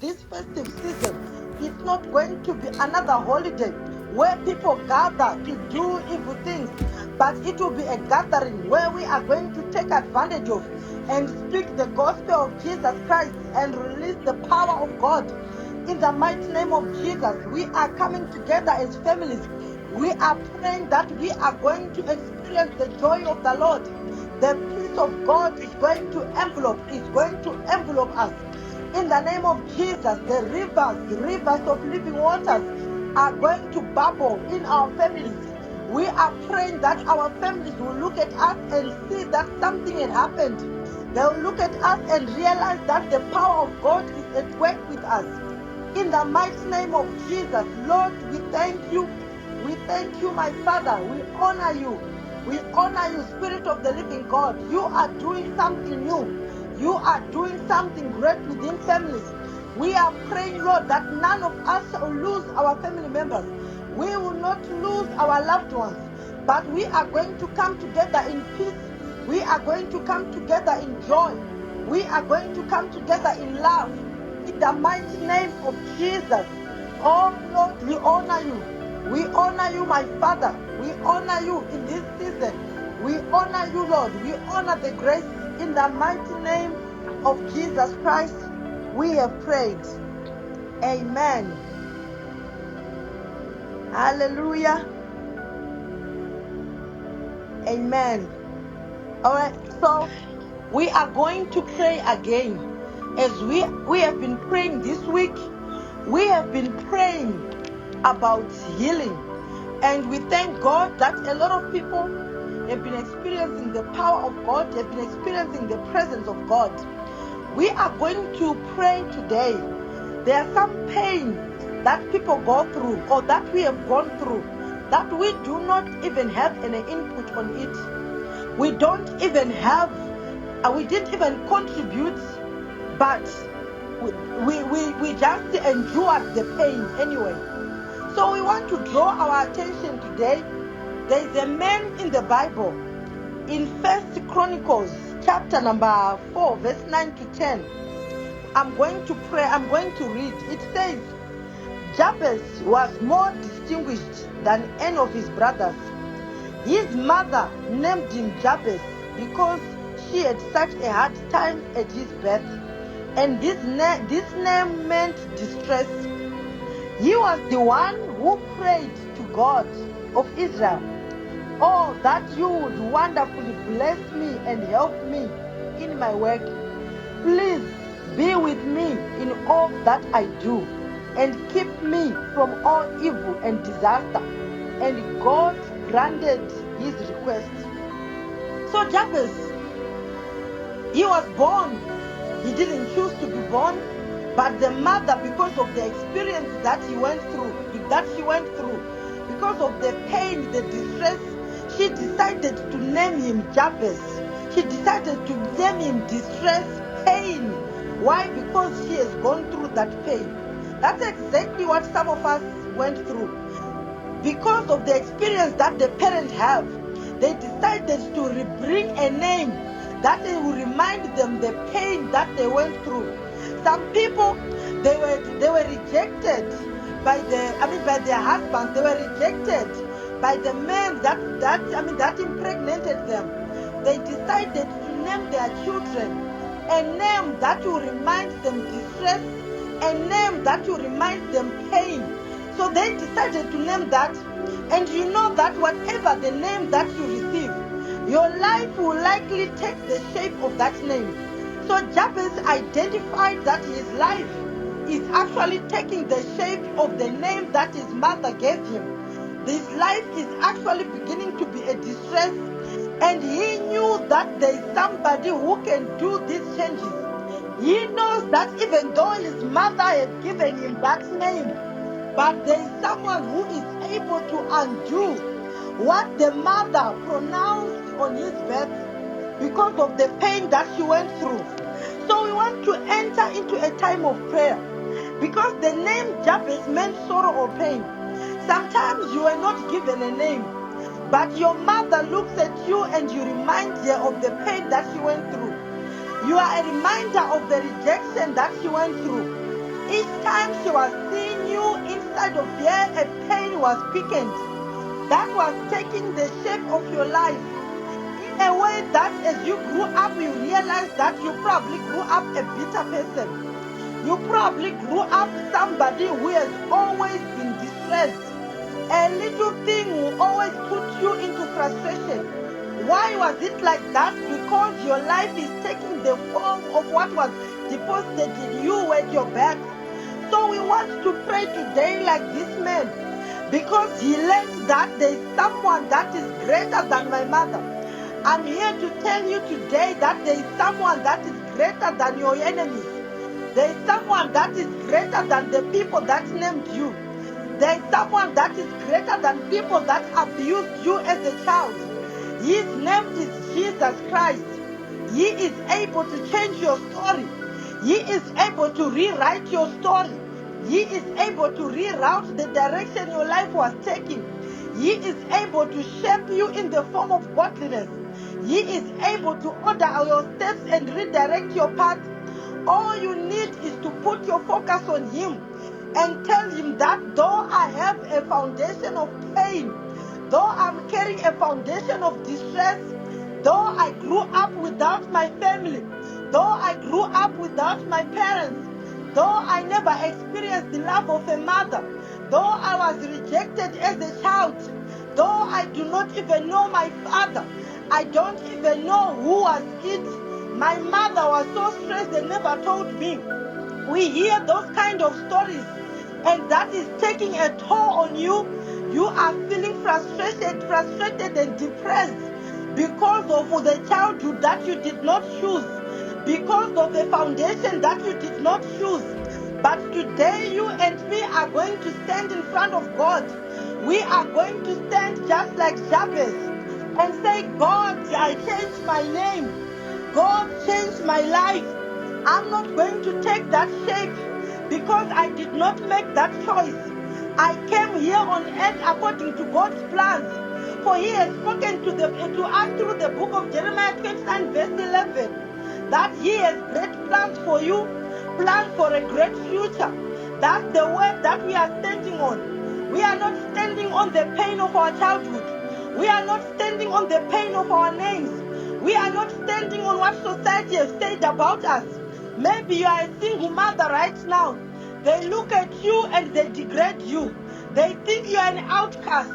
this festive season is not going to be another holiday where people gather to do evil things, but it will be a gathering where we are going to take advantage of and speak the gospel of Jesus Christ and release the power of God. In the mighty name of Jesus, we are coming together as families. We are praying that we are going to experience the joy of the Lord. The peace of God is going to envelope us. In the name of Jesus, the rivers of living waters are going to bubble in our families. We are praying that our families will look at us and see that something had happened. They'll look at us and realize that the power of God is at work with us. In the mighty name of Jesus, Lord, we thank you. We thank you, my Father. We honor you. We honor you, Spirit of the living God. You are doing something new. You are doing something great within families. We are praying, Lord, that none of us will lose our family members. We will not lose our loved ones, but we are going to come together in peace. We are going to come together in joy. We are going to come together in love. In the mighty name of Jesus. Oh Lord, we honor you. We honor you, my Father. We honor you in this season. We honor you, Lord. We honor the grace in the mighty name of Jesus Christ. We have prayed. Amen. Hallelujah. Amen. All right. So we are going to pray again. As we have been praying this week, we have been praying about healing. And we thank God that a lot of people have been experiencing the power of God, have been experiencing the presence of God. We are going to pray today. There are some pain that people go through or that we have gone through that we do not even have any input on it. We don't even have, we didn't even contribute, but we just endured the pain anyway. So we want to draw our attention today. There is a man in the Bible, in 1 Chronicles, chapter number 4, verse 9 to 10. I'm going to pray, I'm going to read. It says, Jabez was more distinguished than any of his brothers. His mother named him Jabez because she had such a hard time at his birth. And this name meant distress. He was the one who prayed to God of Israel, "Oh, that you would wonderfully bless me and help me in my work. Please be with me in all that I do and keep me from all evil and disaster." And God granted his request. So Jabez, he was born. He didn't choose to be born. But the mother, because of the experience that she went through, because of the pain, the distress, she decided to name him Jabez. She decided to name him distress, pain. Why? Because she has gone through that pain. That's exactly what some of us went through. Because of the experience that the parents have, they decided to bring a name that will remind them the pain that they went through. Some people, they were rejected by their husbands. They were rejected by the men that impregnated them. They decided to name their children a name that will remind them distress, a name that will remind them pain. So they decided to name that. And you know that whatever the name that you receive, your life will likely take the shape of that name. So Jabez identified that his life is actually taking the shape of the name that his mother gave him. His life is actually beginning to be a distress, and he knew that there is somebody who can do these changes. He knows that even though his mother had given him that name, but there is someone who is able to undo what the mother pronounced on his birth because of the pain that she went through. So we want to enter into a time of prayer, because the name Jabez meant sorrow or pain. Sometimes you are not given a name, but your mother looks at you and you remind her of the pain that she went through. You are a reminder of the rejection that she went through. was seeing you, inside of her, a pain was quickened. That was taking the shape of your life. In a way that as you grew up, you realized that you probably grew up a bitter person. You probably grew up somebody who has always been distressed. A little thing will always put you into frustration. Why was it like that? Because your life is taking the form of what was deposited in you at your birth. So we want to pray today like this man, because he learned that there is someone that is greater than my mother. I'm here to tell you today that there is someone that is greater than your enemies. There is someone that is greater than the people that named you. There is someone that is greater than people that abused you as a child. His name is Jesus Christ. He is able to change your story. He is able to rewrite your story. He is able to reroute the direction your life was taking. He is able to shape you in the form of godliness. He is able to order your steps and redirect your path. All you need is to put your focus on Him and tell Him that though I have a foundation of pain, though I'm carrying a foundation of distress, though I grew up without my family, though I grew up without my parents, though I never experienced the love of a mother, though I was rejected as a child, though I do not even know my father, I don't even know who was it. My mother was so stressed they never told me. We hear those kind of stories, and that is taking a toll on you. You are feeling frustrated and depressed because of the childhood that you did not choose, because of the foundation that you did not choose. But today you and me are going to stand in front of God. We are going to stand just like Jabez and say, God, I changed my name. God changed my life. I'm not going to take that shape because I did not make that choice. I came here on earth according to God's plans. For He has spoken to us through the book of Jeremiah 29 verse 11 that He has great plans for you, plans for a great future. That's the word that we are standing on. We are not standing on the pain of our childhood. We are not standing on the pain of our names. We are not standing on what society has said about us. Maybe you are a single mother right now. They look at you and they degrade you. They think you are an outcast.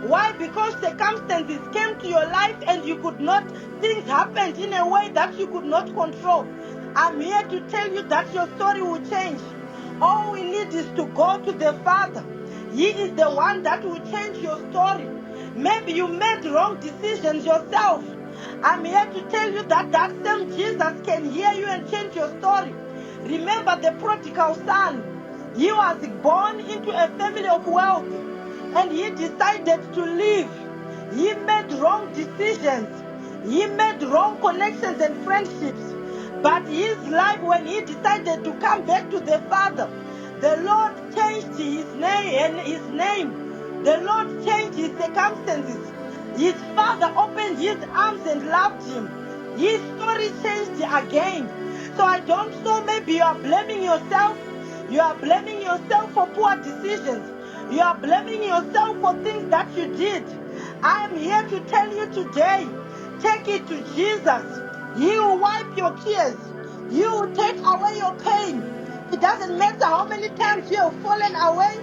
Why? Because circumstances came to your life and you could not, things happened in a way that you could not control. I'm here to tell you that your story will change. All we need is to go to the Father. He is the one that will change your story. Maybe you made wrong decisions yourself. I'm here to tell you that that same Jesus can hear you and change your story. Remember the prodigal son. He was born into a family of wealth and he decided to leave. He made wrong decisions. He made wrong connections and friendships. But his life, when he decided to come back to the Father, the Lord changed his name. The Lord changed his circumstances. His father opened his arms and loved him. His story changed again. So I don't know, maybe you are blaming yourself. You are blaming yourself for poor decisions. You are blaming yourself for things that you did. I am here to tell you today, take it to Jesus. He will wipe your tears. He will take away your pain. It doesn't matter how many times you have fallen away.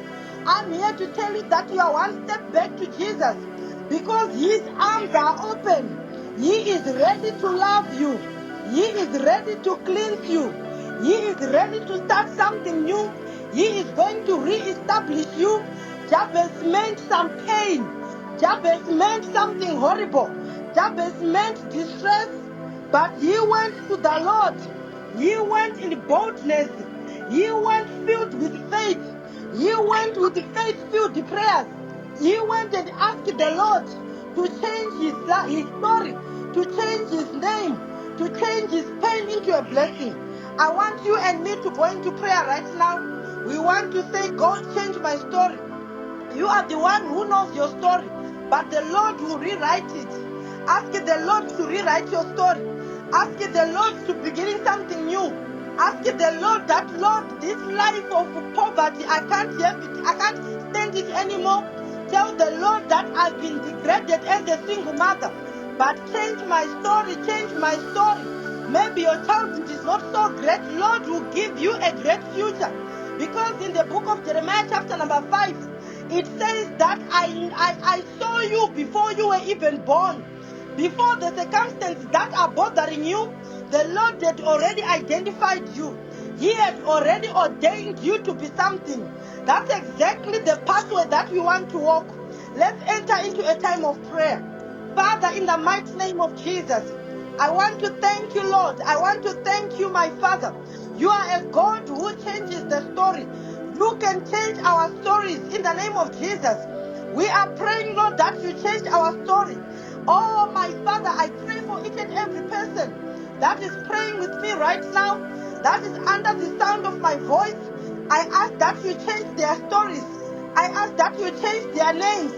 I'm here to tell you that you are one step back to Jesus because His arms are open. He is ready to love you. He is ready to cleanse you. He is ready to start something new. He is going to re-establish you. Jabez meant some pain. Jabez meant something horrible. Jabez meant distress. But he went to the Lord. He went in boldness. He went filled with faith. He went with faith-filled prayers. He went and asked the Lord to change his story, to change his name, to change his pain into a blessing. I want you and me to go into prayer right now. We want to say, God, change my story. You are the one who knows your story, but the Lord will rewrite it. Ask the Lord to rewrite your story. Ask the Lord to begin something new. Ask the Lord that, Lord, this life of poverty, I can't have it. I can't stand it anymore. Tell the Lord that I've been degraded as a single mother. But change my story, change my story. Maybe your childhood is not so great. Lord will give you a great future. Because in the book of Jeremiah chapter number 5, it says that I saw you before you were even born. Before the circumstances that are bothering you, the Lord had already identified you. He had already ordained you to be something. That's exactly the pathway that we want to walk. Let's enter into a time of prayer. Father, in the mighty name of Jesus, I want to thank you, Lord. I want to thank you, my Father. You are a God who changes the story. You can change our stories in the name of Jesus. We are praying, Lord, that you change our story. Oh, my Father, I pray for each and every person that is praying with me right now, that is under the sound of my voice. I ask that you change their stories. I ask that you change their names.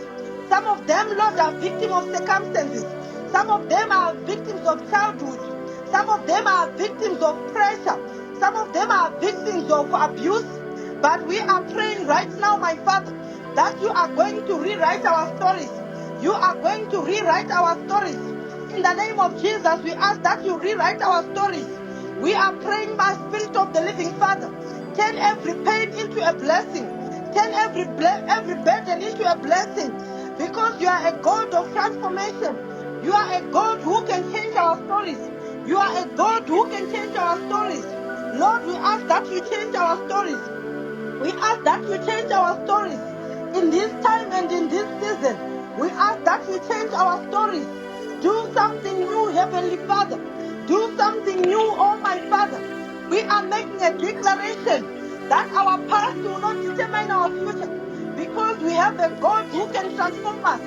Some of them, Lord, are victims of circumstances. Some of them are victims of childhood. Some of them are victims of pressure. Some of them are victims of abuse. But we are praying right now, my Father, that you are going to rewrite our stories. You are going to rewrite our stories. In the name of Jesus, we ask that you rewrite our stories. We are praying, my Spirit of the living Father, turn every pain into a blessing. Turn every burden into a blessing. Because you are a God of transformation. You are a God who can change our stories. You are a God who can change our stories. Lord, we ask that you change our stories. We ask that you change our stories in this time and in this season. We ask that you change our stories. Do something new, Heavenly Father. Do something new, oh my Father. We are making a declaration that our past will not determine our future, because we have a God who can transform us.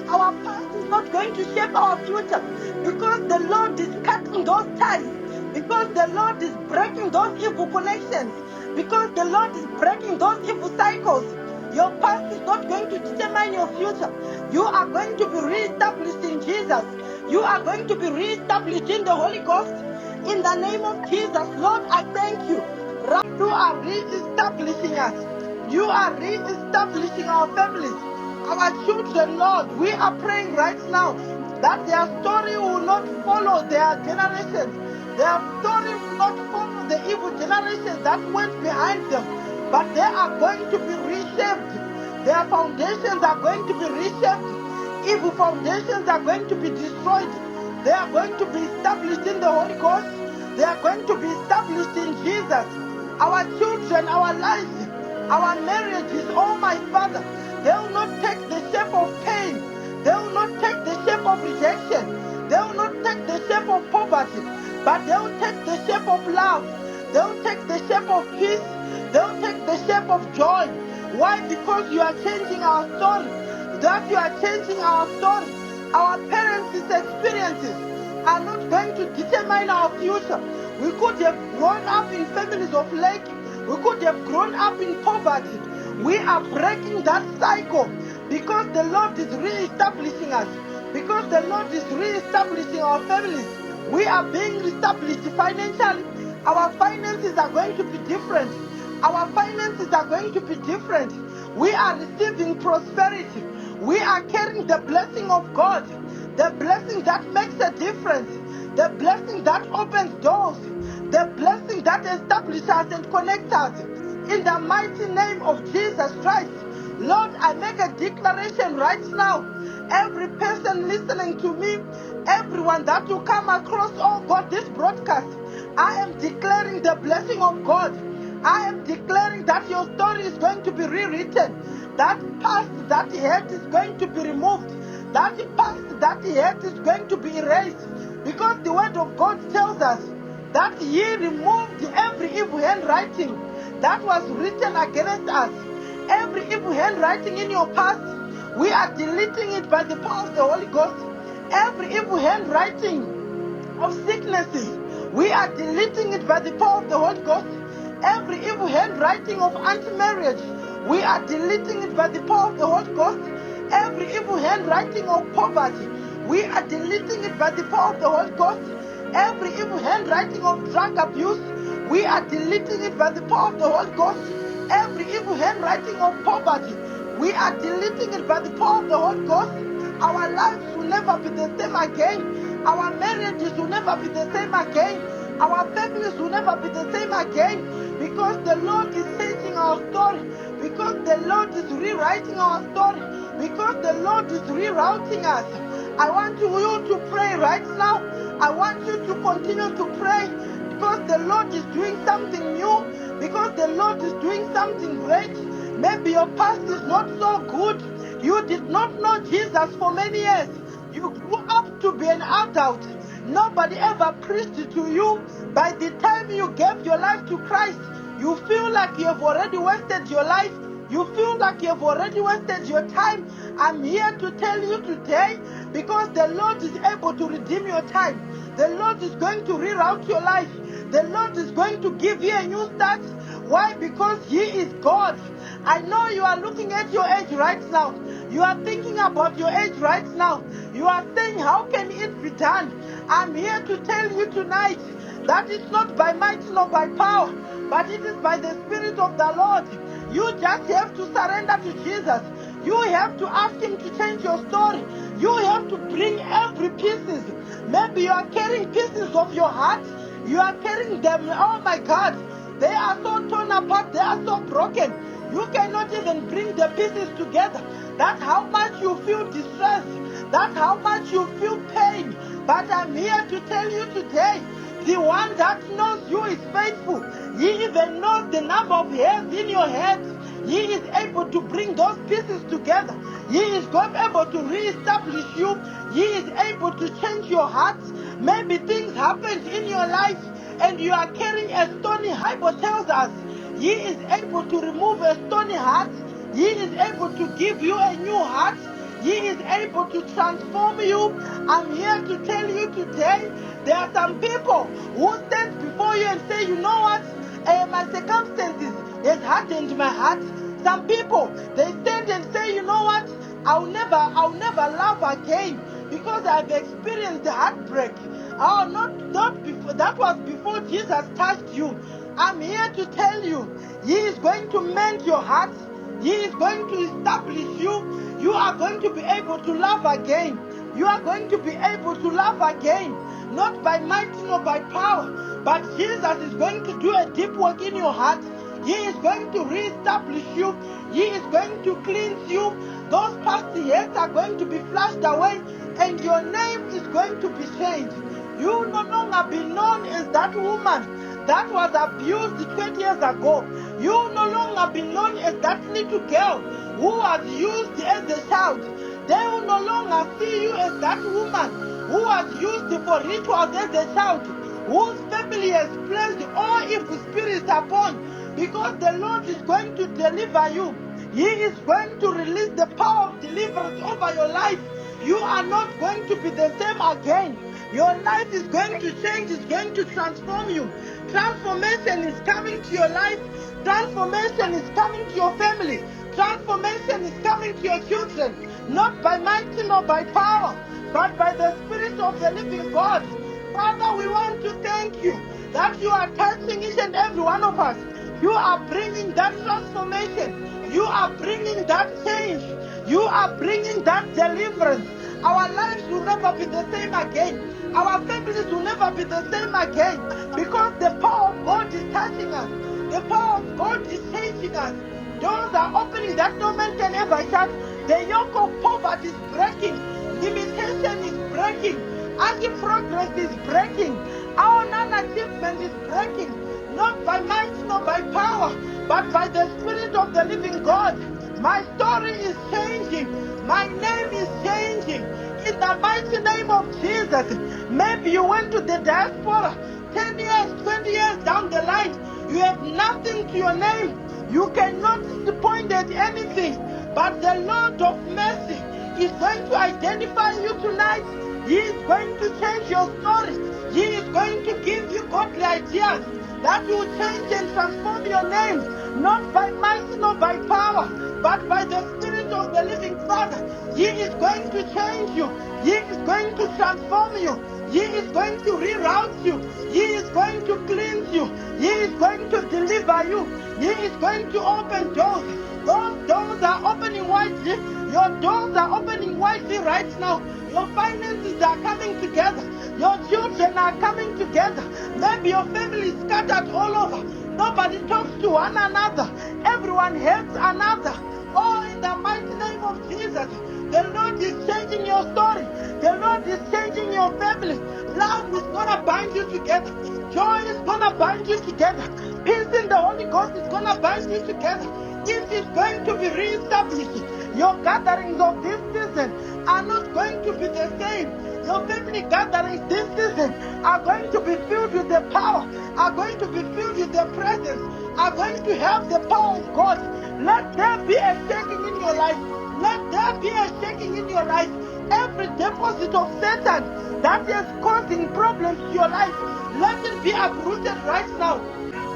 Our past is not going to shape our future, because the Lord is cutting those ties, because the Lord is breaking those evil connections, because the Lord is breaking those evil cycles. Your past is not going to determine your future. You are going to be reestablished in Jesus. You are going to be reestablished in the Holy Ghost. In the name of Jesus, Lord, I thank you. You are reestablishing us. You are reestablishing our families, our children, Lord. We are praying right now that their story will not follow their generations. Their story will not follow the evil generations that went behind them, but they are going to be reshaped. Their foundations are going to be reshaped. Evil foundations are going to be destroyed. They are going to be established in the Holy Ghost. They are going to be established in Jesus. Our children, our lives, our marriages, oh my Father, they will not take the shape of pain. They will not take the shape of rejection. They will not take the shape of poverty, but they will take the shape of love. They will take the shape of peace. They will take the shape of joy. Why? Because you are changing our story. That you are changing our story. Our parents' experiences are not going to determine our future. We could have grown up in families of lack. We could have grown up in poverty. We are breaking that cycle because the Lord is re-establishing us. Because the Lord is re-establishing our families. We are being reestablished financially. Our finances are going to be different. Our finances are going to be different. We are receiving prosperity. We are carrying the blessing of God. The blessing that makes a difference. The blessing that opens doors. The blessing that establishes us and connects us. In the mighty name of Jesus Christ. Lord, I make a declaration right now. Every person listening to me, everyone that will come across, oh God, this broadcast, I am declaring the blessing of God. I am declaring that your story is going to be rewritten. That past that you had is going to be removed. That past that you had is going to be erased. Because the word of God tells us that He removed every evil handwriting that was written against us. Every evil handwriting in your past, we are deleting it by the power of the Holy Ghost. Every evil handwriting of sicknesses, we are deleting it by the power of the Holy Ghost. Every evil handwriting of anti-marriage, we are deleting it by the power of the Holy Ghost. Every evil handwriting of poverty, we are deleting it by the power of the Holy Ghost. Every evil handwriting of drug abuse, We are deleting it by the power of the Holy Ghost. Every evil handwriting of poverty, we are deleting it by the power of the Holy Ghost. Our lives will never be the same again. Our marriages will never be the same again. Our families will never be the same again. Because the Lord is changing our story. Because the Lord is rewriting our story. Because the Lord is rerouting us. I want you to pray right now. I want you to continue to pray. Because the Lord is doing something new. Because the Lord is doing something great. Maybe your past is not so good. You did not know Jesus for many years. You grew up to be an adult. Nobody ever preached to you. By the time you gave your life to Christ, you feel like you have already wasted your life. You feel like you have already wasted your time. I'm here to tell you today, because the Lord is able to redeem your time. The Lord is going to reroute your life. The Lord is going to give you a new start. Why? Because He is God. I know you are looking at your age right now. You are thinking about your age right now. You are saying, how can it be done? I'm here to tell you tonight that it's not by might nor by power, but it is by the Spirit of the Lord. You just have to surrender to Jesus. You have to ask Him to change your story. You have to bring every pieces. Maybe you are carrying pieces of your heart. You are carrying them. Oh my God. They are so torn apart. They are so broken. You cannot even bring the pieces together. That's how much you feel distressed. That's how much you feel pain. But I'm here to tell you today, the one that knows you is faithful. He even knows the number of hairs in your head. He is able to bring those pieces together. He is able to reestablish you. He is able to change your heart. Maybe things happened in your life and you are carrying a stony heart. Bible tells us He is able to remove a stony heart. He is able to give you a new heart. He is able to transform you. I'm here to tell you today, there are some people who stand before you and say, you know what? My circumstances has hardened my heart. Some people, they stand and say, you know what? I'll never love again because I've experienced heartbreak. Oh, not before. That was before Jesus touched you. I'm here to tell you, He is going to mend your heart. He is going to establish you. You are going to be able to love again. You are going to be able to love again. Not by might nor by power, but Jesus is going to do a deep work in your heart. He is going to reestablish you. He is going to cleanse you. Those past years are going to be flushed away, and your name is going to be changed. You will no longer be known as that woman that was abused 20 years ago. You will no longer be known as that little girl who was used as a child. They will no longer see you as that woman who was used for rituals as a child, whose family has placed all evil spirits upon, because the Lord is going to deliver you. He is going to release the power of deliverance over your life. You are not going to be the same again. Your life is going to change, it's going to transform you. Transformation is coming to your life. Transformation is coming to your family. Transformation is coming to your children. Not by might nor by power, but by the Spirit of the living God. Father, we want to thank you that you are touching each and every one of us. You are bringing that transformation. You are bringing that change. You are bringing that deliverance. Our lives will never be the same again. Our families will never be the same again, because the power of God is touching us. The power of God is changing us. Doors are opening that no man can ever shut. The yoke of poverty is breaking. Limitation is breaking. Anti-progress is breaking. Our non-achievement is breaking. Not by might nor by power, but by the Spirit of the living God. My story is changing. My name is changing. In the mighty name of Jesus. Maybe you went to the diaspora 10 years, 20 years down the line. You have nothing to your name. You cannot point at anything. But the Lord of mercy is going to identify you tonight. He is going to change your story. He is going to give you godly ideas that will change and transform your name. Not by might nor by power, but by the Spirit of the living Father. He is going to change you. He is going to transform you. He is going to reroute you. He is going to cleanse you. He is going to deliver you. He is going to open doors. Those doors are opening widely. Your doors are opening widely right now. Your finances are coming together. Your children are coming together. Maybe your family is scattered all over. Nobody talks to one another. Everyone hates another. Oh, in the mighty name of Jesus, the Lord is changing your story. The Lord is changing your family. Love is going to bind you together. Joy is going to bind you together. Peace in the Holy Ghost is going to bind you together. It is going to be reestablished. Your gatherings of this season are not going to be the same. Your family gatherings this season are going to be filled with the power, are going to be filled with the presence, are going to have the power of God. Let there be a shaking in your life. Let there be a shaking in your life. Every deposit of Satan that is causing problems to your life, let it be uprooted right now.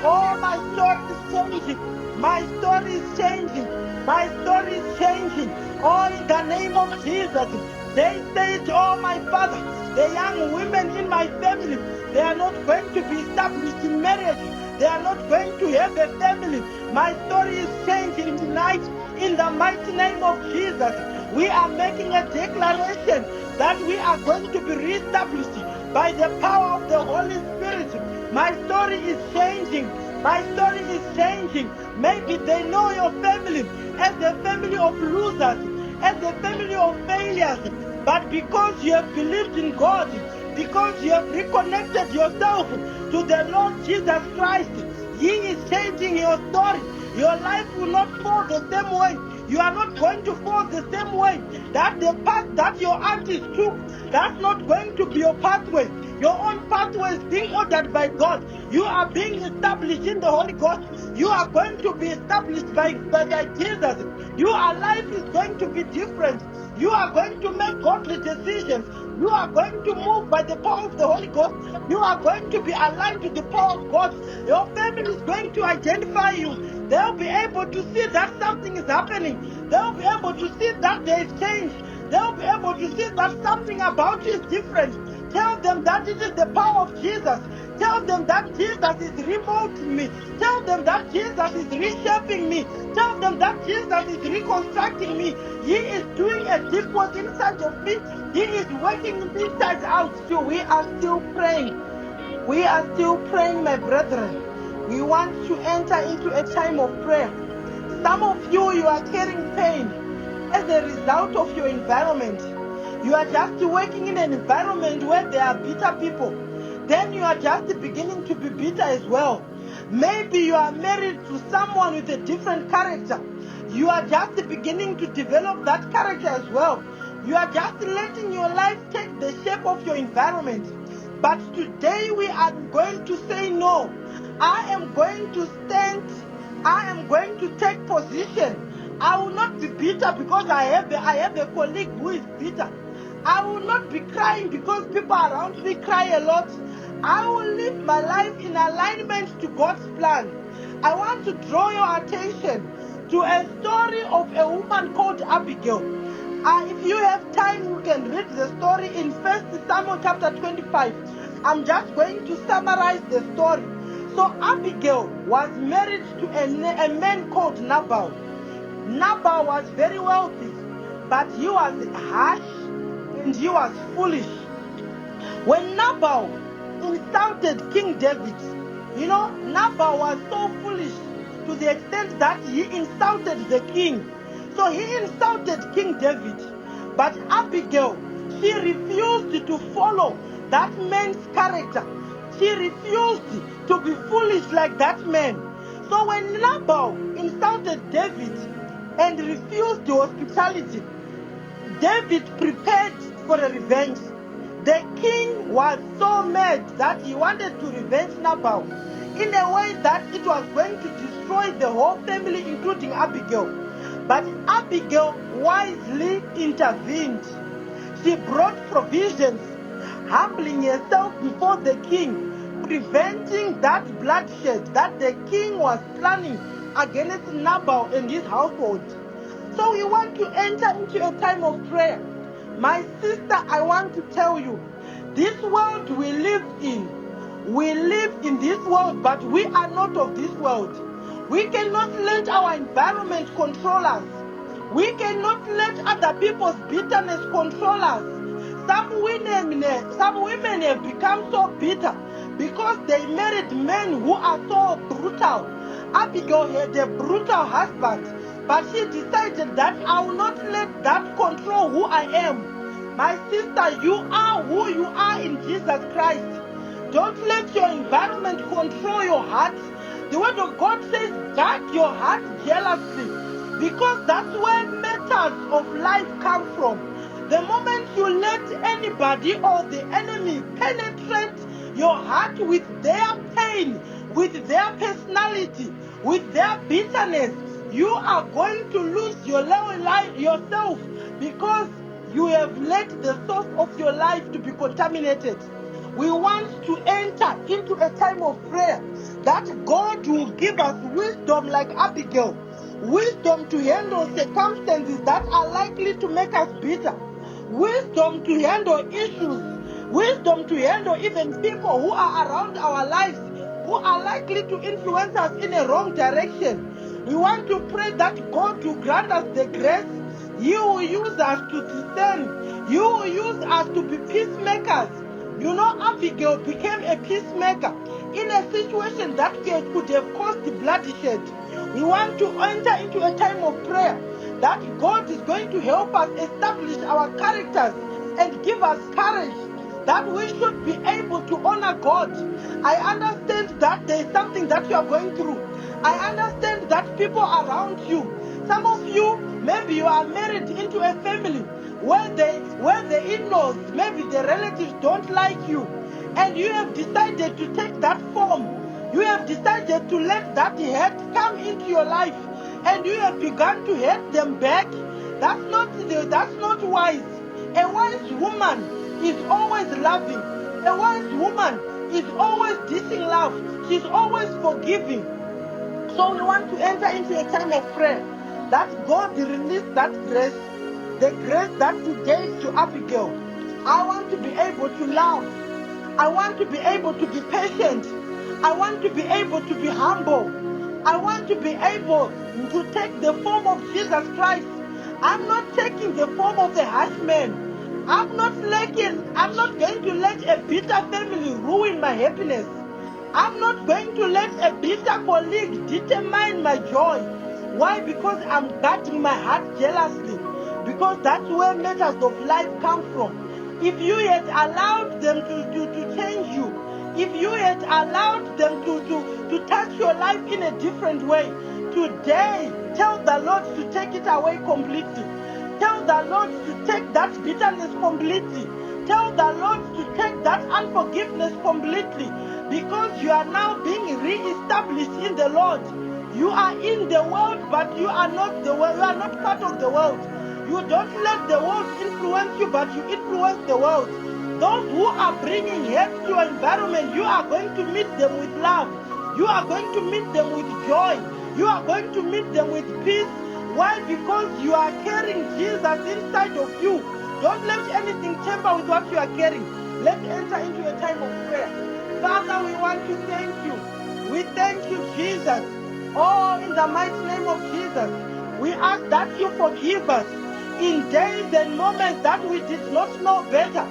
Oh, my story is changing. My story is changing. My story is changing. Oh, in the name of Jesus. They said, oh, my Father, the young women in my family, they are not going to be established in marriage. They are not going to have a family. My story is changing tonight in the mighty name of Jesus. We are making a declaration that we are going to be reestablished by the power of the Holy Spirit. My story is changing. My story is changing. Maybe they know your family as a family of losers, as a family of failures. But because you have believed in God, because you have reconnected yourself to the Lord Jesus Christ, He is changing your story. Your life will not fall the same way. You are not going to fall the same way. That the path that your aunties took, that's not going to be your pathway. Your own pathway is being ordered by God. You are being established in the Holy Ghost. You are going to be established by Jesus. Your life is going to be different. You are going to make godly decisions. You are going to move by the power of the Holy Ghost. You are going to be aligned to the power of God. Your family is going to identify you. They'll be able to see that something is happening. They'll be able to see that there is change. They'll be able to see that something about you is different. Tell them that it is the power of Jesus. Tell them that Jesus is remolding me. Tell them that Jesus is reshaping me. Tell them that Jesus is reconstructing me. He is doing a deep work inside of me. He is working inside out. So we are still praying. We are still praying, my brethren. We want to enter into a time of prayer. Some of you, you are carrying pain as a result of your environment. You are just working in an environment where there are bitter people. Then you are just beginning to be bitter as well. Maybe you are married to someone with a different character. You are just beginning to develop that character as well. You are just letting your life take the shape of your environment. But today we are going to say no. I am going to stand. I am going to take position. I will not be bitter because I have a colleague who is bitter. I will not be crying because people around me cry a lot. I will live my life in alignment to God's plan. I want to draw your attention to a story of a woman called Abigail. If you have time, you can read the story in 1 Samuel chapter 25. I'm just going to summarize the story. So Abigail was married to a man called Nabal. Nabal was very wealthy, but he was harsh and he was foolish. When Nabal insulted King David, Nabal was so foolish to the extent that he insulted the king. So he insulted King David. But Abigail, she refused to follow that man's character. She refused to be foolish like that man. So when Nabal insulted David and refused hospitality, David prepared for a revenge. The king was so mad that he wanted to revenge Nabal in a way that it was going to destroy the whole family, including Abigail. But Abigail wisely intervened. She brought provisions, humbling herself before the king, preventing that bloodshed that the king was planning against Nabal and his household. So we want to enter into a time of prayer. My sister, I want to tell you, This world we live in. We live in this world, but we are not of this world. We cannot let our environment control us. We cannot let other people's bitterness control us. Some women have become so bitter because they married men who are so brutal. Abigail had a brutal husband, but she decided that I will not let that control who I am. My sister, you are who you are in Jesus Christ. Don't let your environment control your heart. The word of God says, guard your heart jealously, because that's where matters of life come from. The moment you let anybody or the enemy penetrate your heart with their pain, with their personality, with their bitterness, you are going to lose your life yourself, because you have let the source of your life to be contaminated. We want to enter into a time of prayer that God will give us wisdom like Abigail, wisdom to handle circumstances that are likely to make us bitter, wisdom to handle issues, wisdom to handle even people who are around our lives who are likely to influence us in a wrong direction. We want to pray that God will grant us the grace. He will use us to discern. He will use us to be peacemakers. You know, Abigail became a peacemaker in a situation that could have caused bloodshed. We want to enter into a time of prayer that God is going to help us establish our characters and give us courage, that we should be able to honor God. I understand that there is something that you are going through. I understand that people around you, some of you, maybe you are married into a family where the in-laws, maybe the relatives don't like you, and you have decided to take that form. You have decided to let that hate come into your life, and you have begun to hate them back. That's not wise. A wise woman is always loving. A wise woman is always dishing love. She's always forgiving. So we want to enter into a time of prayer that God release that grace, the grace that He gave to Abigail. I want to be able to love. I want to be able to be patient. I want to be able to be humble. I want to be able to take the form of Jesus Christ. I'm not taking the form of a harsh man. I'm not going to let a bitter family ruin my happiness. I'm not going to let a bitter colleague determine my joy. Why? Because I'm guarding my heart jealously. Because that's where matters of life come from. If you had allowed them to change you, if you had allowed them to touch your life in a different way, today tell the Lord to take it away completely. Tell the Lord to take that bitterness completely. Tell the Lord to take that unforgiveness completely. Because you are now being re-established in the Lord. You are in the world, but you are not the world. You are not part of the world. You don't let the world influence you, but you influence the world. Those who are bringing hate to your environment, you are going to meet them with love. You are going to meet them with joy. You are going to meet them with peace. Why? Because you are carrying Jesus inside of you. Don't let anything tamper with what you are carrying. Let's enter into a time of prayer. Father, we want to thank you. We thank you, Jesus. Oh, in the mighty name of Jesus, we ask that you forgive us in days and moments that we did not know better.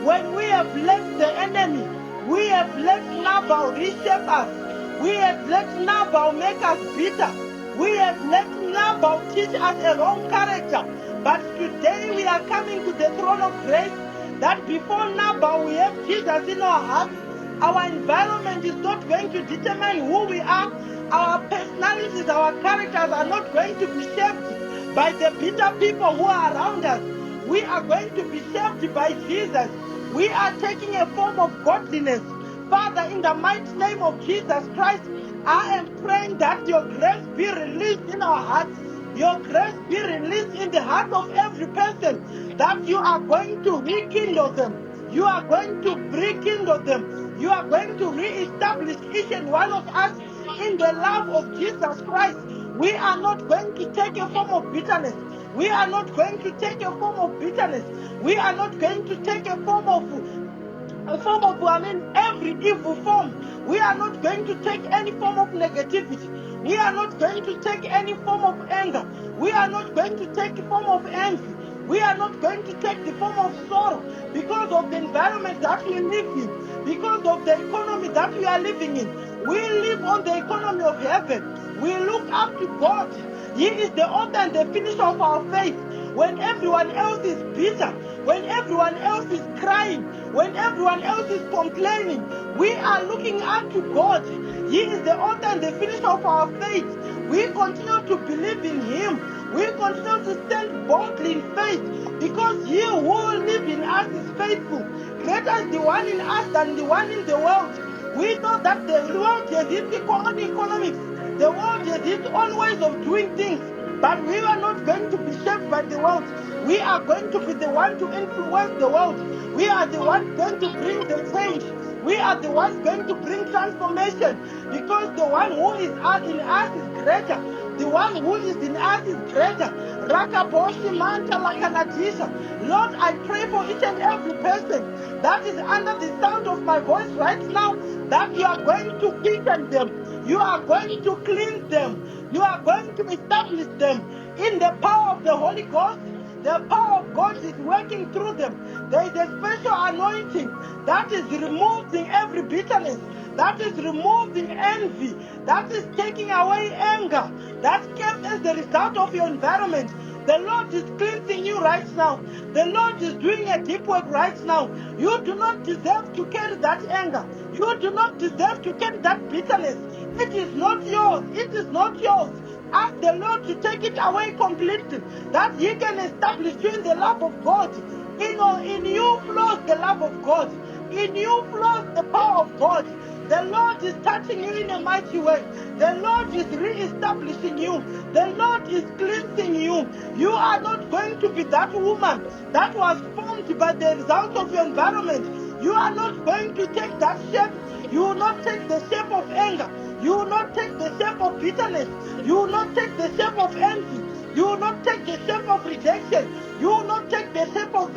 When we have let the enemy, we have let Nabal reshape us. We have let Nabal make us bitter. We have let Nabal teach us a wrong character. But today we are coming to the throne of grace that before Nabal we have Jesus in our hearts. Our environment is not going to determine who we are. Our personalities, our characters are not going to be shaped by the bitter people who are around us. We are going to be shaped by Jesus. We are taking a form of godliness. Father, in the mighty name of Jesus Christ, I am praying that your grace be released in our hearts. Your grace be released in the heart of every person, that you are going to rekindle them. You are going to rekindle them. You are going to reestablish each and one of us in the love of Jesus Christ. We are not going to take a form of bitterness. We are not going to take a form of bitterness. We are not going to take a form of every evil form. We are not going to take any form of negativity. We are not going to take any form of anger. We are not going to take the form of envy. We are not going to take the form of sorrow because of the environment that we live in, because of the economy that we are living in. We live on the economy of heaven. We look up to God. He is the author and the finisher of our faith. When everyone else is bitter, when everyone else is crying, when everyone else is complaining, we are looking up to God. He is the author and the finisher of our faith. We continue to believe in Him. We continue to stand boldly in faith because He who lives in us is faithful. Greater is the one in us than the one in the world. We know that the world has its own economics. The world has its own ways of doing things. But we are not going to be shaped by the world. We are going to be the one to influence the world. We are the ones going to bring the change. We are the ones going to bring transformation because the one who is in us is greater. The one who is in us is greater. Rakaboshi Manta Lakanadisha. Lord, I pray for each and every person that is under the sound of my voice right now, that you are going to quicken them. You are going to cleanse them. You are going to establish them in the power of the Holy Ghost. The power of God is working through them. There is a special anointing that is removing every bitterness, that is removing envy, that is taking away anger, that came as the result of your environment. The Lord is cleansing you right now. The Lord is doing a deep work right now. You do not deserve to carry that anger. You do not deserve to carry that bitterness. It is not yours. It is not yours. Ask the Lord to take it away completely, that He can establish you in the love of God. In you flows the love of God. In you flows the power of God. The Lord is touching you in a mighty way. The Lord is re-establishing you. The Lord is cleansing you. You are not going to be that woman that was formed by the result of your environment. You are not going to take that shape. You will not take the shape of anger. You will not take the shape of bitterness. You will not take the shape of envy. You will not take the shape of rejection. You will not take the shape of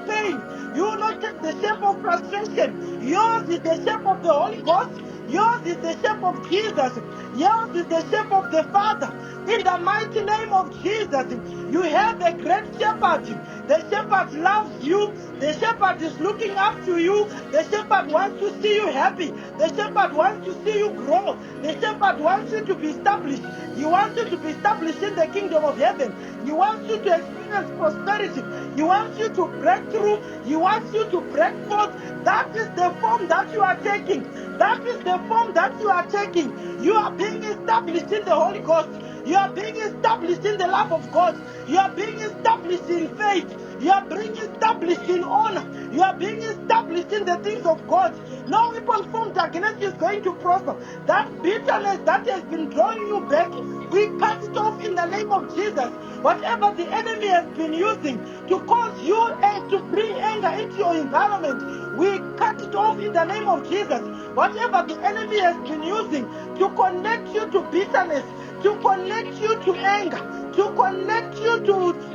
pain. You will not take the shape of frustration. Yours is the shape of the Holy Ghost. Yours is the shape of Jesus. Yours is the shape of the Father. In the mighty name of Jesus, you have the great shepherd. The shepherd loves you. The shepherd is looking up to you. The shepherd wants to see you happy. The shepherd wants to see you grow. The shepherd wants you to be established. He wants you to be established in the kingdom of heaven. He wants you to experience prosperity. He wants you to break through. He wants you to break forth. That is the form that you are taking. That is the form that you are taking. You are being established in the Holy Ghost. You are being established in the love of God. You are being established in faith. You are being established in honor. You are being established in the things of God. No weapon formed against you is going to prosper. That bitterness that has been drawing you back, we cut it off in the name of Jesus. Whatever the enemy has been using to cause you and to bring anger into your environment, we cut it off in the name of Jesus. Whatever the enemy has been using to connect you to bitterness, to connect you to anger, to connect you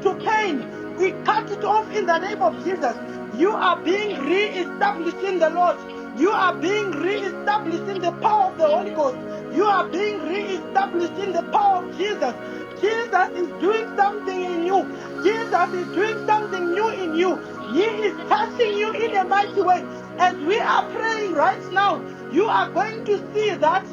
to pain, we cut it off in the name of Jesus. You are being re-established in the Lord. You are being re-established in the power of the Holy Ghost. You are being re-established in the power of Jesus. Jesus is doing something in you. Jesus is doing something new in you. He is touching you in a mighty way. As we are praying right now, you are going to see that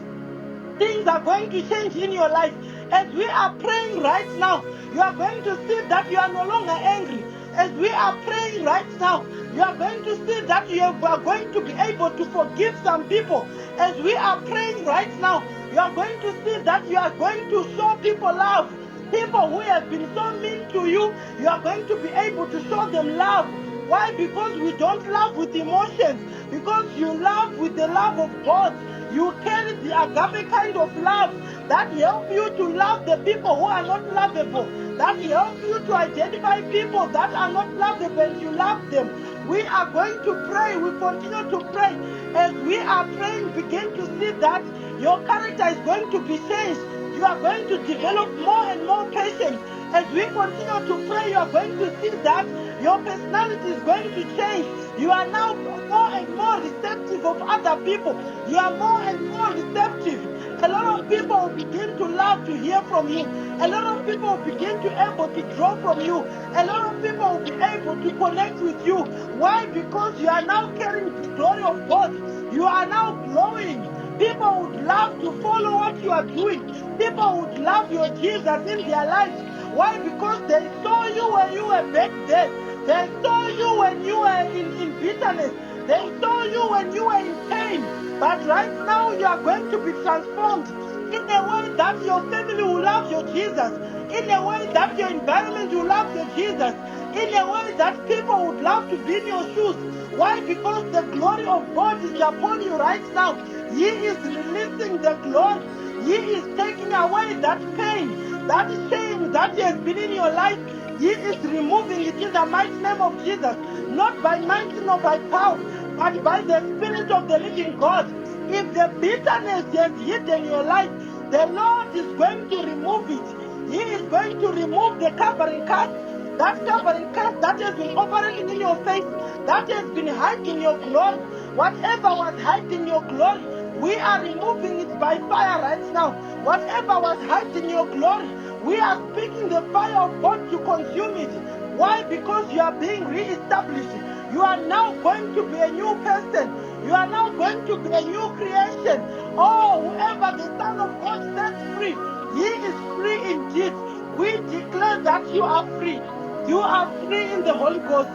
things are going to change in your life. As we are praying right now, you are going to see that you are no longer angry. As we are praying right now, you are going to see that you are going to be able to forgive some people. As we are praying right now, you are going to see that you are going to show people love. People who have been so mean to you, you are going to be able to show them love. Why? Because we don't love with emotions. Because you love with the love of God. You carry the agape kind of love that helps you to love the people who are not lovable. That helps you to identify people that are not lovable and you love them. We are going to pray. We continue to pray. As we are praying, begin to see that your character is going to be changed. You are going to develop more and more patience. As we continue to pray, you are going to see that your personality is going to change. You are now more and more receptive of other people. You are more and more receptive. A lot of people will begin to love to hear from you. A lot of people will begin to able to draw from you. A lot of people will be able to connect with you. Why? Because you are now carrying the glory of God. You are now glowing. People would love to follow what you are doing. People would love your Jesus in their lives. Why? Because they saw you when you were back then. They saw you when you were in bitterness. They saw you when you were in pain. But right now you are going to be transformed in a way that your family will love your Jesus. In a way that your environment will love your Jesus. In a way that people would love to be in your shoes. Why? Because the glory of God is upon you right now. He is releasing the glory. He is taking away that pain, that shame that has been in your life. He is removing it in the mighty name of Jesus. Not by might nor by power, but by the Spirit of the living God. If the bitterness has hidden your life, the Lord is going to remove it. He is going to remove the covering cast. That covering cast that has been operating in your face, that has been hiding your glory. Whatever was hiding your glory, we are removing it by fire right now. Whatever was hiding your glory, we are speaking the fire of God to consume it. Why? Because you are being re-established. You are now going to be a new person. You are now going to be a new creation. Oh, whoever the Son of God sets free, he is free indeed. We declare that you are free. You are free in the Holy Ghost.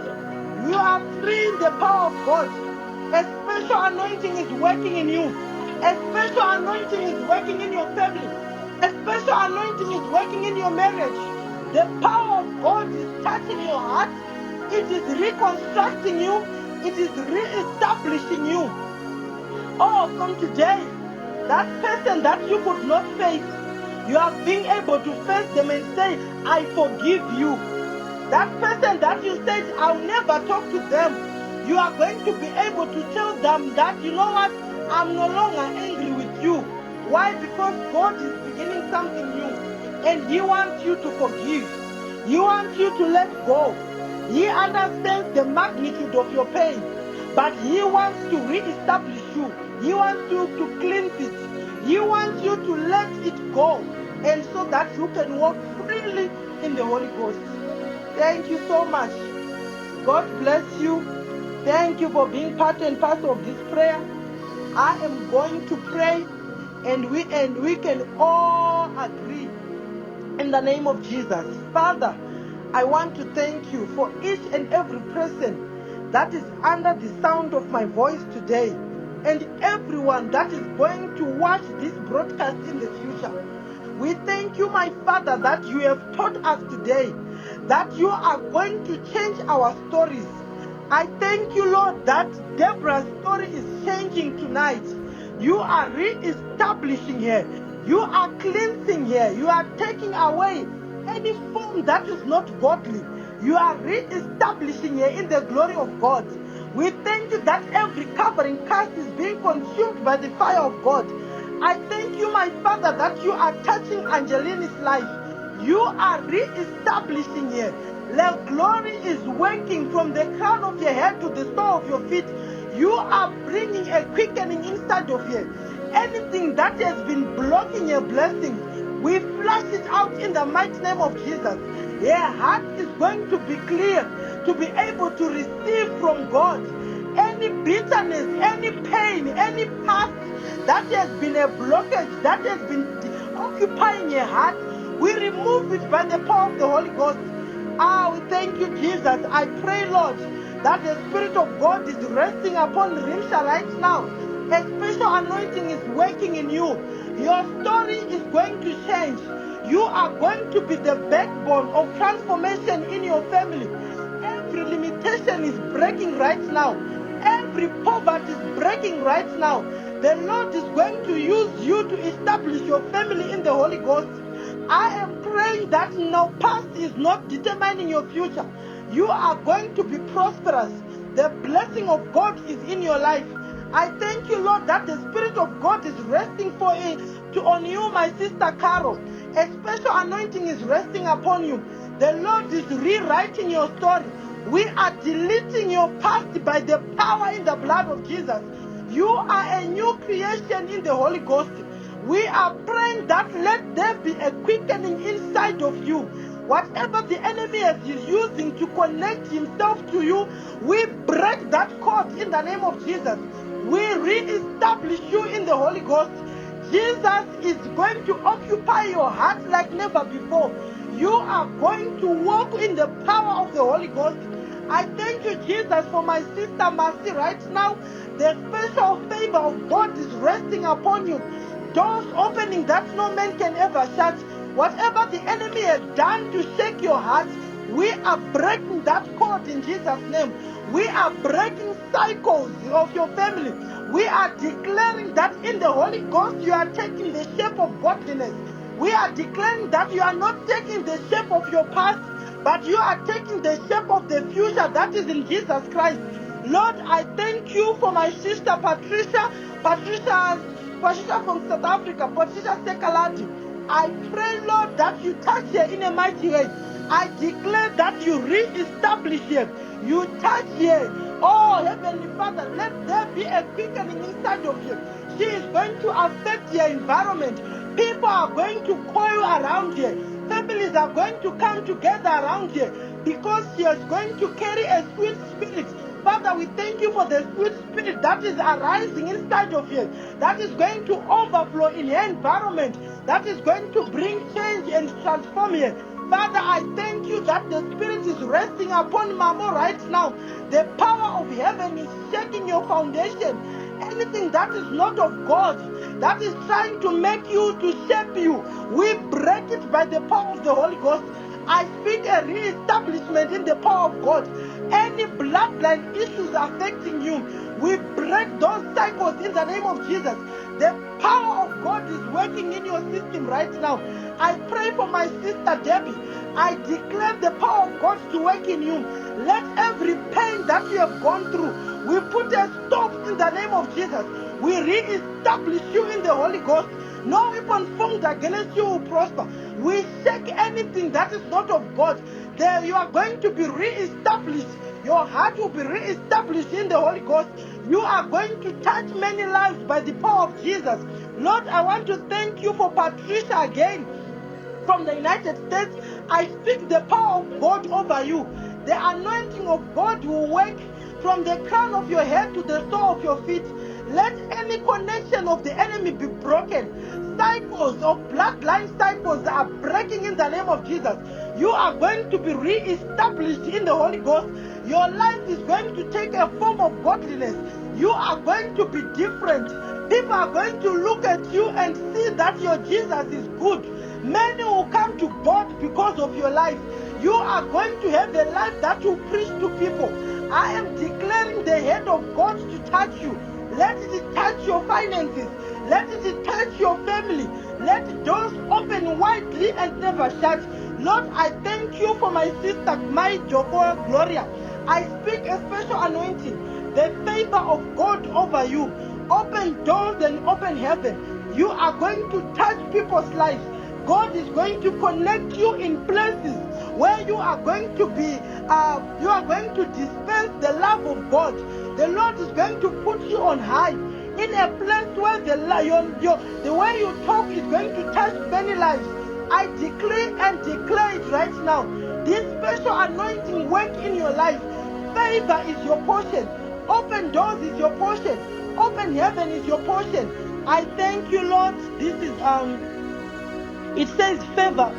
You are free in the power of God. A special anointing is working in you. A special anointing is working in your family. A special anointing is working in your marriage. The power of God is touching your heart. It is reconstructing you. It is re-establishing you. Oh, from today, that person that you could not face, you are being able to face them and say, I forgive you. That person that you said, I'll never talk to them, you are going to be able to tell them that, you know what, I'm no longer angry with you. Why? Because God is beginning something new. And He wants you to forgive. He wants you to let go. He understands the magnitude of your pain. But He wants to re-establish you. He wants you to cleanse it. He wants you to let it go. And so that you can walk freely in the Holy Ghost. Thank you so much. God bless you. Thank you for being part and parcel of this prayer. I am going to pray and we can all agree in the name of Jesus. Father, I want to thank you for each and every person that is under the sound of my voice today and everyone that is going to watch this broadcast in the future. We thank you, my Father, that you have taught us today that you are going to change our stories. I thank you, Lord, that Deborah's story is changing tonight. You are re-establishing her. You are cleansing her. You are taking away any form that is not godly. You are re-establishing her in the glory of God. We thank you that every covering cast is being consumed by the fire of God. I thank you, my Father, that you are touching Angeline's life. You are re-establishing her. The glory is working from the crown of your head to the sole of your feet. You are bringing a quickening inside of her. Anything that has been blocking your blessings, we flush it out in the mighty name of Jesus. Her heart is going to be clear, to be able to receive from God. Any bitterness, any pain, any past that has been a blockage, that has been occupying your heart, we remove it by the power of the Holy Ghost. We thank you, Jesus. I pray, Lord, that the Spirit of God is resting upon Rimsha right now. A special anointing is working in you. Your story is going to change. You are going to be the backbone of transformation in your family. Every limitation is breaking right now. Every poverty is breaking right now. The Lord is going to use you to establish your family in the Holy Ghost. I am praying that no past is not determining your future. You are going to be prosperous. The blessing of God is in your life. I thank you, Lord, that the Spirit of God is resting on you, my sister Carol. A special anointing is resting upon you. The Lord is rewriting your story. We are deleting your past by the power in the blood of Jesus. You are a new creation in the Holy Ghost. We are praying that let there be a quickening inside of you. Whatever the enemy is using to connect himself to you, we break that cord in the name of Jesus. We re-establish you in the Holy Ghost. Jesus is going to occupy your heart like never before. You are going to walk in the power of the Holy Ghost. I thank you, Jesus, for my sister Mercy right now. The special favor of God is resting upon you. Doors opening that no man can ever shut. Whatever the enemy has done to shake your heart, we are breaking that cord in Jesus' name. We are breaking cycles of your family. We are declaring that in the Holy Ghost you are taking the shape of godliness. We are declaring that you are not taking the shape of your past, but you are taking the shape of the future that is in Jesus Christ. Lord, I thank you for my sister Patricia from South Africa, Patricia Sekaladi. I pray, Lord, that you touch her in a mighty way. I declare that you re-establish her. You touch her. Oh, Heavenly Father, let there be a quickening inside of you. She is going to affect your environment. People are going to coil around her. Families are going to come together around her because she is going to carry a sweet spirit. Father, we thank you for the sweet spirit that is arising inside of you, that is going to overflow in her environment, that is going to bring change and transform her. Father, I thank you that the Spirit is resting upon Mamo right now. The power of heaven is shaking your foundation. Anything that is not of God, that is trying to make you, to shape you, we break it by the power of the Holy Ghost. I speak a re-establishment in the power of God. Any bloodline issues affecting you, we break those cycles in the name of Jesus. The power of God is working in your system right now. I pray for my sister Debbie. I declare the power of God to work in you. Let every pain that you have gone through, we put a stop in the name of Jesus. We re-establish you in the Holy Ghost. No weapon formed against you will prosper. We shake anything that is not of God. There you are going to be re-established. Your heart will be re-established in the Holy Ghost. You are going to touch many lives by the power of Jesus. Lord, I want to thank you for Patricia again from the United States. I speak the power of God over you. The anointing of God will work from the crown of your head to the sole of your feet. Let any connection of the enemy be broken. Cycles of bloodline cycles are breaking in the name of Jesus. You are going to be re-established in the Holy Ghost. Your life is going to take a form of godliness. You are going to be different. People are going to look at you and see that your Jesus is good. Many will come to God because of your life. You are going to have a life that will preach to people. I am declaring the hand of God to touch you. Let it touch your finances. Let it touch your family. Let doors open widely and never shut. Lord, I thank you for my sister, my Joko Gloria. I speak a special anointing, the favor of God over you. Open doors and open heaven. You are going to touch people's lives. God is going to connect you in places where you are going to be, you are going to dispense the love of God. The Lord is going to put you on high in a place where the way you talk is going to touch many lives. I declare and declare it right now. This special anointing work in your life. Favor is your portion. Open doors is your portion. Open heaven is your portion. I thank you, Lord. This is it says favor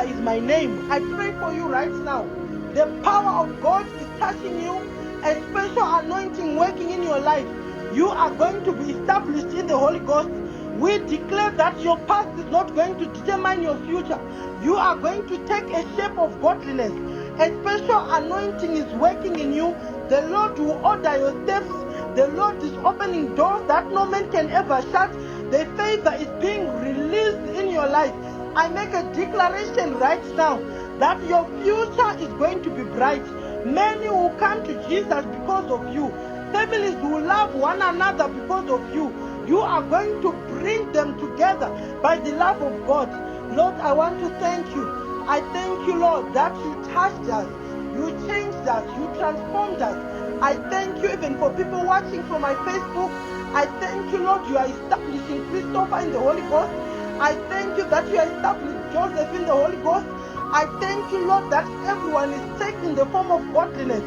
is my name. I pray for you right now. The power of God is touching you. A special anointing working in your life. You are going to be established in the Holy Ghost. We declare that your past is not going to determine your future. You are going to take a shape of godliness. A special anointing is working in you. The Lord will order your steps. The Lord is opening doors that no man can ever shut. The favor is being released in your life. I make a declaration right now that your future is going to be bright. Many will come to Jesus because of you. Families will love one another because of you. You are going to bring them together by the love of God. Lord, I want to thank you. I thank you, Lord, that you touched us. You changed us. You transformed us. I thank you even for people watching from my Facebook. I thank you, Lord, you are establishing Christopher in the Holy Ghost. I thank you that you are establishing Joseph in the Holy Ghost. I thank you, Lord, that everyone is taking the form of godliness.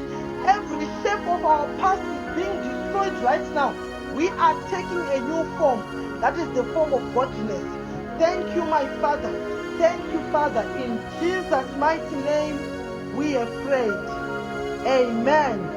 Every shape of our past is being destroyed right now. We are taking a new form. That is the form of godliness. Thank you, my Father. Thank you, Father. In Jesus' mighty name, we have prayed. Amen.